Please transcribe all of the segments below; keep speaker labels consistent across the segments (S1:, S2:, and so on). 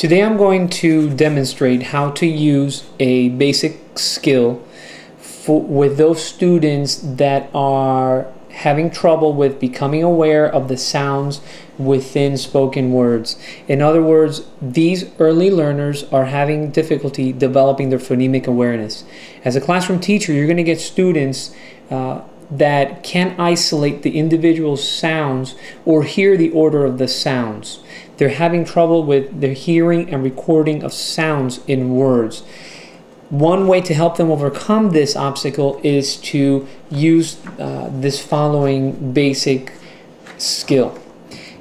S1: Today I'm going to demonstrate how to use a basic skill with those students that are having trouble with becoming aware of the sounds within spoken words. In other words, these early learners are having difficulty developing their phonemic awareness. As a classroom teacher, you're going to get students that can't isolate the individual sounds or hear the order of the sounds. They're having trouble with their hearing and recording of sounds in words. One way to help them overcome this obstacle is to use this following basic skill.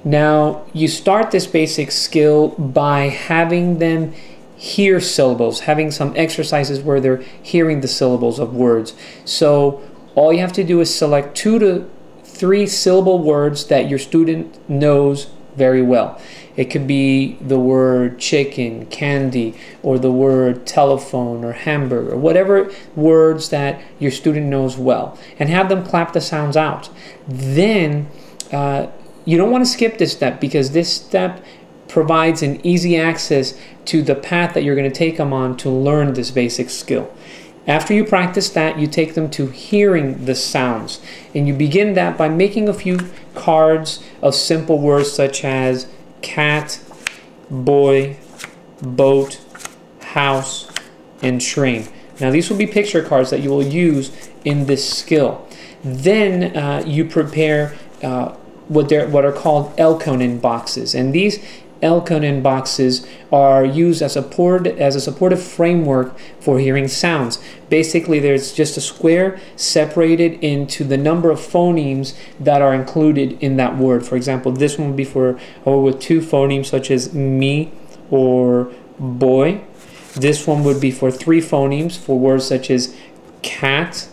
S1: Now, you start this basic skill by having them hear syllables, having some exercises where they're hearing the syllables of words. So all you have to do is select 2 to 3 syllable words that your student knows very well. It could be the word chicken, candy, or the word telephone or hamburger, whatever words that your student knows well, and have them clap the sounds out. Then you don't want to skip this step, because this step provides an easy access to the path that you're going to take them on to learn this basic skill. After you practice that, you take them to hearing the sounds, and you begin that by making a few cards of simple words such as cat, boy, boat, house, and train. Now these will be picture cards that you will use in this skill. Then you prepare what are called Elkonin boxes, and these Elkonin boxes are used as a supportive framework for hearing sounds. Basically, there's just a square separated into the number of phonemes that are included in that word. For example, this one would be for a word with 2 phonemes such as me or boy. This one would be for 3 phonemes for words such as cat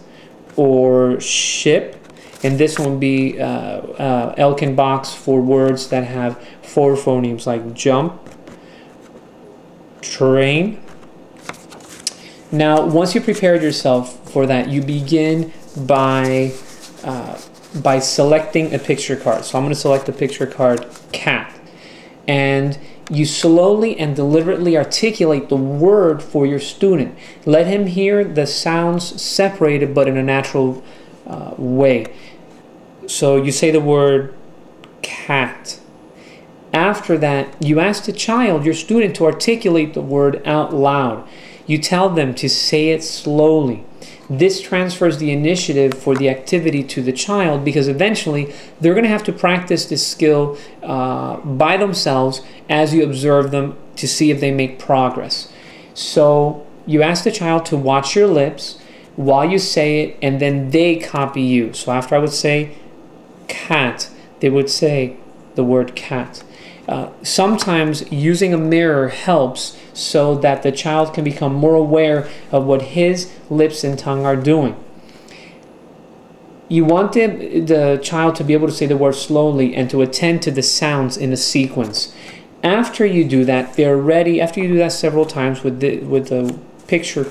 S1: or ship. And this one would be Elkin box for words that have 4 phonemes like jump, train. Now, once you prepared yourself for that, you begin by selecting a picture card. So I'm going to select the picture card cat, and you slowly and deliberately articulate the word for your student. Let him hear the sounds separated but in a natural way. So you say the word cat. After that, you ask the child, your student, to articulate the word out loud. You tell them to say it slowly. This transfers the initiative for the activity to the child, because eventually they're going to have to practice this skill by themselves as you observe them to see if they make progress. So you ask the child to watch your lips while you say it, and then they copy you. So after I would say cat, they would say the word cat. Sometimes using a mirror helps so that the child can become more aware of what his lips and tongue are doing. You want the child to be able to say the word slowly and to attend to the sounds in a sequence. After you do that, they're ready. After you do that several times with the picture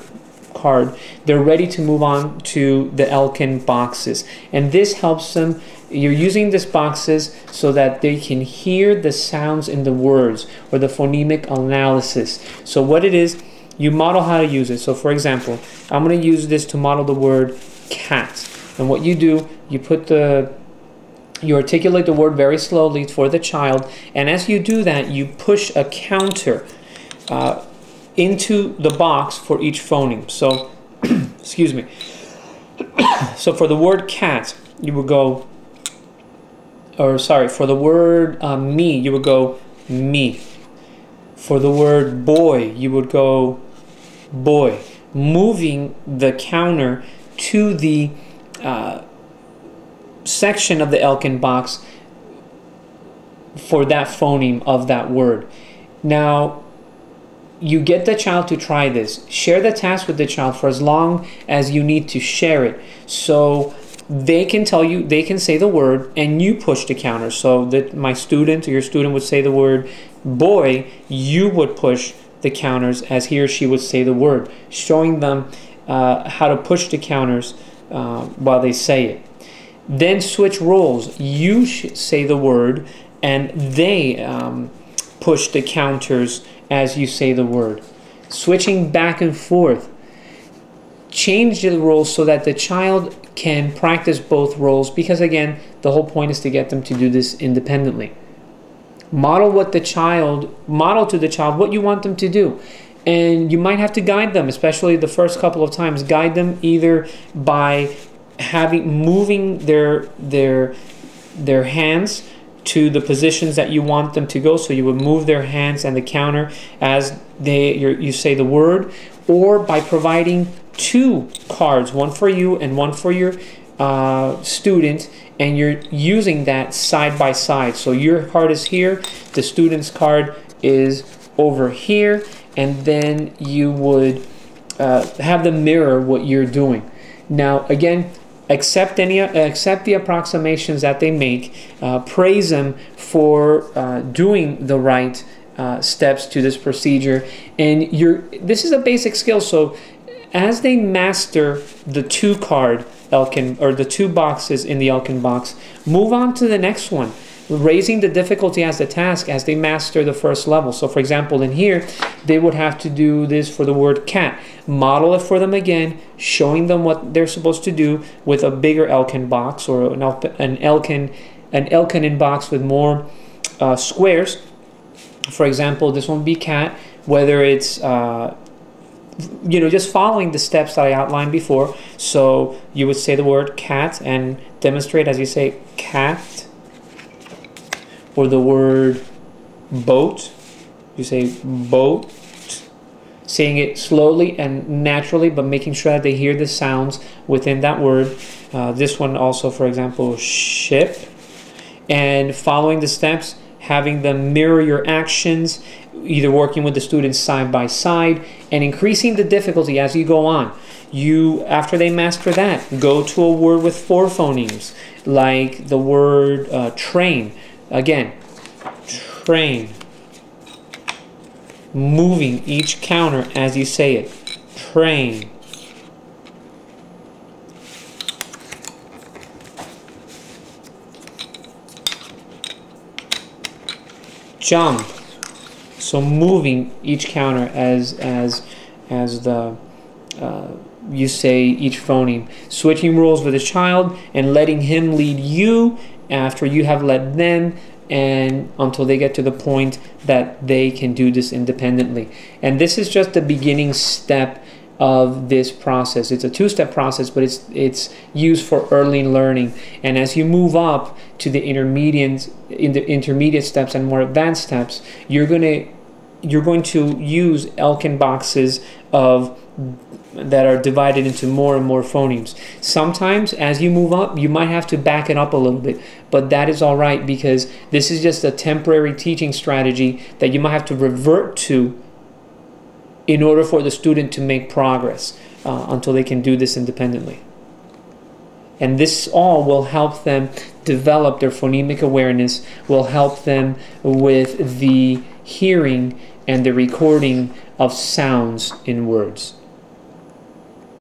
S1: card, they're ready to move on to the Elkin boxes, and this helps them. You're using these boxes so that they can hear the sounds in the words, or the phonemic analysis. So what it is, you model how to use it. So for example, I'm going to use this to model the word cat, and what you do, you articulate the word very slowly for the child, and as you do that, you push a counter into the box for each phoneme. So, excuse me. So for the word cat, you would go, or sorry, for the word me, you would go me. For the word boy, you would go boy, moving the counter to the section of the Elkin box for that phoneme of that word. Now, you get the child to try this. Share the task with the child for as long as you need to share it. So they can tell you, they can say the word, and you push the counter. So that my student or your student would say the word boy, you would push the counters as he or she would say the word, showing them how to push the counters while they say it. Then switch roles. You say the word, and they push the counters as you say the word. Switching back and forth. Change the roles so that the child can practice both roles, because again, the whole point is to get them to do this independently. Model to the child what you want them to do. And you might have to guide them, especially the first couple of times. Guide them either by moving their hands to the positions that you want them to go. So you would move their hands and the counter as you say the word, or by providing 2 cards, one for you and one for your student, and you're using that side by side. So your card is here, the student's card is over here, and then you would have them mirror what you're doing. Now again, accept the approximations that they make, praise them for doing the right steps to this procedure, and this is a basic skill. So as they master the 2 card Elkin, or the 2 boxes in the Elkin box, move on to the next one, raising the difficulty as the task as they master the first level. So for example, in here, they would have to do this for the word cat. Model it for them again, showing them what they're supposed to do with a bigger Elkin box, or an Elkonin box with more squares. For example, this one would be cat, whether it's just following the steps that I outlined before. So you would say the word cat and demonstrate as you say cat, or the word boat, you say boat, saying it slowly and naturally, but making sure that they hear the sounds within that word. This one also, for example, ship, and following the steps, having them mirror your actions, either working with the students side by side, and increasing the difficulty as you go on. After they master that, go to a word with 4 phonemes, like the word train. Again, train. Moving each counter as you say it. Train. Jump. So moving each counter as you say each phoneme. Switching roles with a child and letting him lead you after you have led them, and until they get to the point that they can do this independently. And this is just the beginning step of this process. It's a 2-step process, but it's used for early learning. And as you move up to the intermediate steps and more advanced steps, you're going to use Elkin boxes that are divided into more and more phonemes. Sometimes as you move up, you might have to back it up a little bit, but that is all right, because this is just a temporary teaching strategy that you might have to revert to in order for the student to make progress until they can do this independently. And this all will help them develop their phonemic awareness, will help them with the hearing and the recording of sounds in words.